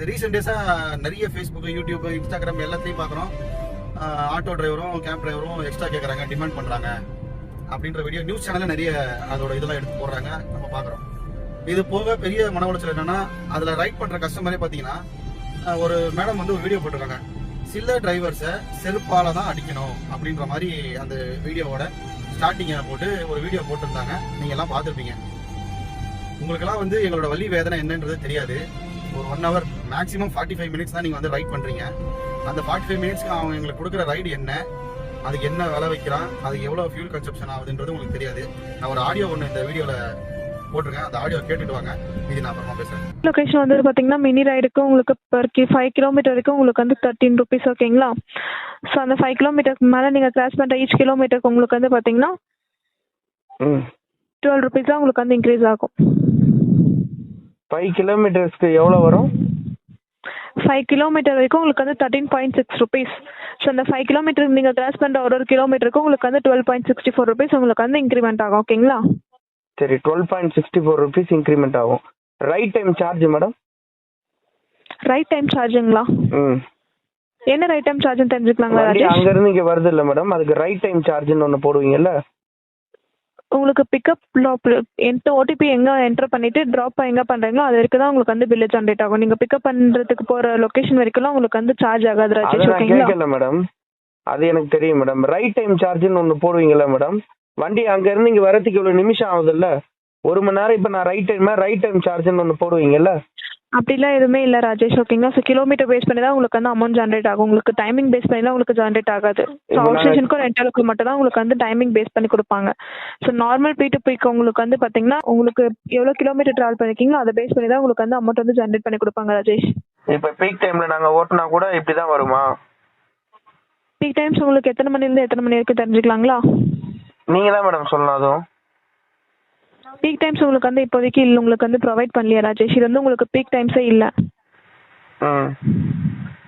Recent டேஸா நிறைய Facebook, YouTube, Instagram எல்லாத்தையும் பார்க்குறோம். ஆட்டோ டிரைவரும் கேப் டிரைவரும் எக்ஸ்ட்ரா கேட்குறாங்க, டிமாண்ட் பண்ணுறாங்க அப்படின்ற வீடியோ நியூஸ் சேனலில் நிறைய அதோட இதெல்லாம் எடுத்து போடுறாங்க, நம்ம பார்க்குறோம். இது போக பெரிய மன உளைச்சல் என்னன்னா, அதில் ரைட் பண்ணுற கஸ்டமரே பார்த்தீங்கன்னா, ஒரு மேடம் வந்து ஒரு வீடியோ போட்டிருக்காங்க, சில டிரைவர்ஸை செருப்பால தான் அடிக்கணும் அப்படின்ற மாதிரி அந்த வீடியோவோட ஸ்டார்டிங்கை போட்டு ஒரு வீடியோ போட்டிருந்தாங்க. நீங்கள் எல்லாம் பார்த்துருப்பீங்க. உங்களுக்கெல்லாம் வந்து எங்களோட வலி வேதனை என்னன்றது தெரியாது. ஒரு 1 hour மேக்ஸிமம் 45 minutes தான் நீங்கள் வந்து ரைட் பண்ணுறீங்க. அந்த 45 minutesக்கு அவங்க எங்களுக்கு கொடுக்குற ரைடு என்ன, அதுக்கு என்ன விலை வைக்கிறான், அதுக்கு எவ்வளோ ஃபியூல் கன்சப்ஷன் ஆகுதுன்றது உங்களுக்கு தெரியாது. நான் ஒரு ஆடியோ ஒன்று இந்த வீடியோவில் போட்டிருக்கேன், அந்த ஆடியோ கேட்டுட்டு வாங்க, இது நான் அப்புறமா பேசுகிறேன். லொகேஷன் வந்து பார்த்தீங்கன்னா மினி ரைடுக்கு உங்களுக்கு பெர் 5 kilometer வரைக்கும் உங்களுக்கு வந்து 13 rupees, ஓகேங்களா? ஸோ அந்த 5 kilometerக்கு மேலே நீங்கள் கிராஸ் பண்ணுற ஈச் கிலோமீட்டருக்கு உங்களுக்கு வந்து பார்த்தீங்கன்னா 12 rupees தான் உங்களுக்கு வந்து இன்க்ரீஸ் ஆகும். 5 kilometersக்கு எவ்வளோ வரும்? 5 kilometer வரைக்கும் உங்களுக்கு வந்து 13.6 rupees. ஸோ அந்த 5 kilometer நீங்கள் கிராஸ் பண்ணுற ஒரு கிலோமீட்டருக்கு உங்களுக்கு வந்து 12.64 rupees உங்களுக்கு வந்து இன்க்ரிமெண்ட் ஆகும், ஓகேங்களா? சரி, 12.64 rupees இன்க்ரிமெண்ட் ஆகும். Right time charge madam? Right time சார்ஜுங்களா? என்ன ரைட் டைம் சார்ஜ்னு தெரிஞ்சுக்கலாங்களா ராஜேஷ்? அங்கேருந்து இங்கே வருது இல்லை மேடம், அதுக்கு ரைட் டைம் சார்ஜ்னு ஒன்று போடுவீங்கல்ல? உங்களுக்கு பிக்கப் ட்ராப் எந்த ஓடிபி எங்கே என்டர் பண்ணிட்டு ட்ராப் எங்கே பண்ணுறீங்களோ அது வரைக்கும் தான் உங்களுக்கு வந்து பில்லு ஜென்ரேட் ஆகும். நீங்கள் பிக்கப் பண்ணுறதுக்கு போகிற லொக்கேஷன் வரைக்கும் உங்களுக்கு வந்து சார்ஜ் ஆகாது ராஜேஷ், ஓகேங்களா? கேட்கல மேடம், அது எனக்கு தெரியும் மேடம். ரைட் டைம் சார்ஜ்னு ஒன்று போடுவீங்களா மேடம்? வண்டி அங்கேருந்து இங்கே வரதுக்கு இவ்வளோ நிமிஷம் ஆகுதுல்ல, 1 மணி நேரம். இப்போ நான் ரைட் டைம் சார்ஜ்னு ஒன்று போடுவீங்கல்ல? அப்படிலாம் எதுவுமே இல்லை ராஜேஷ், ஓகேங்களா? ஸோ கிலோமீட்டர் பேஸ் பண்ணி தான் உங்களுக்கு வந்து அமௌண்ட் ஜென்ரேட் ஆகும். உங்களுக்கு டைமிங் பேஸ் பண்ணி தான் உங்களுக்கு ஜென்ரேட் ஆகாது. ஸோ அவுட் ஸ்டேஷனுக்கும் ரெண்டலுக்கு மட்டும் தான் உங்களுக்கு வந்து டைமிங் பேஸ் பண்ணி கொடுப்பாங்க. ஸோ நார்மல் பி டு பிக்கு உங்களுக்கு வந்து பார்த்தீங்கன்னா உங்களுக்கு எவ்வளோ கிலோமீட்டர் ட்ராவல் பண்ணிருக்கீங்களோ அதை பேஸ் பண்ணி தான் உங்களுக்கு வந்து அமௌண்ட் வந்து ஜென்ரேட் பண்ணி கொடுப்பாங்க ராஜேஷ். இப்போ பீக் டைமில் நாங்கள் ஓட்டினா கூட இப்படி தான் வருமா? பீக் டைம்ஸ் உங்களுக்கு எத்தனை மணிலேருந்து எத்தனை மணி வரைக்கும் தெரிஞ்சுக்கலாங்களா? நீங்கள் தான் மேடம் சொல்லணும். அதுவும் பீக் டைம்ஸ் உங்களுக்கு வந்து இப்போதைக்கு இல்லை, உங்களுக்கு வந்து ப்ரொவைட் பண்ணலையா ராஜேஷ்? இது வந்து உங்களுக்கு பீக் டைம்ஸே இல்லை.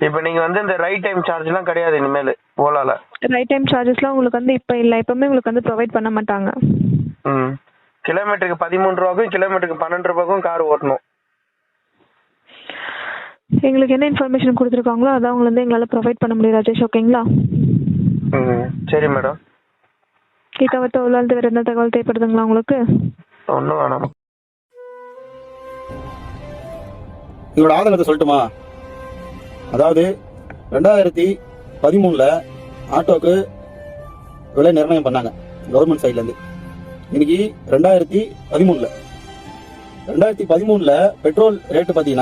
இப்போ நீங்கள் வந்து இந்த ரைட் டைம் சார்ஜ்லாம் கிடையாது இனிமேல் ஓலால? ரைட் டைம் சார்ஜஸ்லாம் உங்களுக்கு வந்து இப்போ இல்லை, எப்பவுமே உங்களுக்கு வந்து ப்ரொவைட் பண்ண மாட்டாங்க. கிலோமீட்டருக்கு 13 ரூபாய்க்கும் கிலோமீட்டருக்கு 12 ரூபாய்க்கும் கார் ஓட்டணும். எங்களுக்கு என்ன இன்ஃபர்மேஷன் கொடுத்துருக்காங்களோ அதான் உங்களுக்கு வந்து எங்களால் ப்ரொவைட் பண்ண முடியும் ராஜேஷ், ஓகேங்களா? சரி மேடம். இதை தவிர்த்து ஒரு நாள் வேறு என்ன தகவல் தேவைப்படுதுங்களா உங்களுக்கு? ஒன்றும் வேணாம். எங்களோட ஆதங்கத்தை சொல்லட்டுமா? அதாவது 2013 ஆட்டோக்கு விலை நிர்ணயம் பண்ணாங்க கவர்மெண்ட் சைட்லேருந்து. இன்னைக்கு 2013 பெட்ரோல் ரேட்டு பார்த்தீங்கன்னா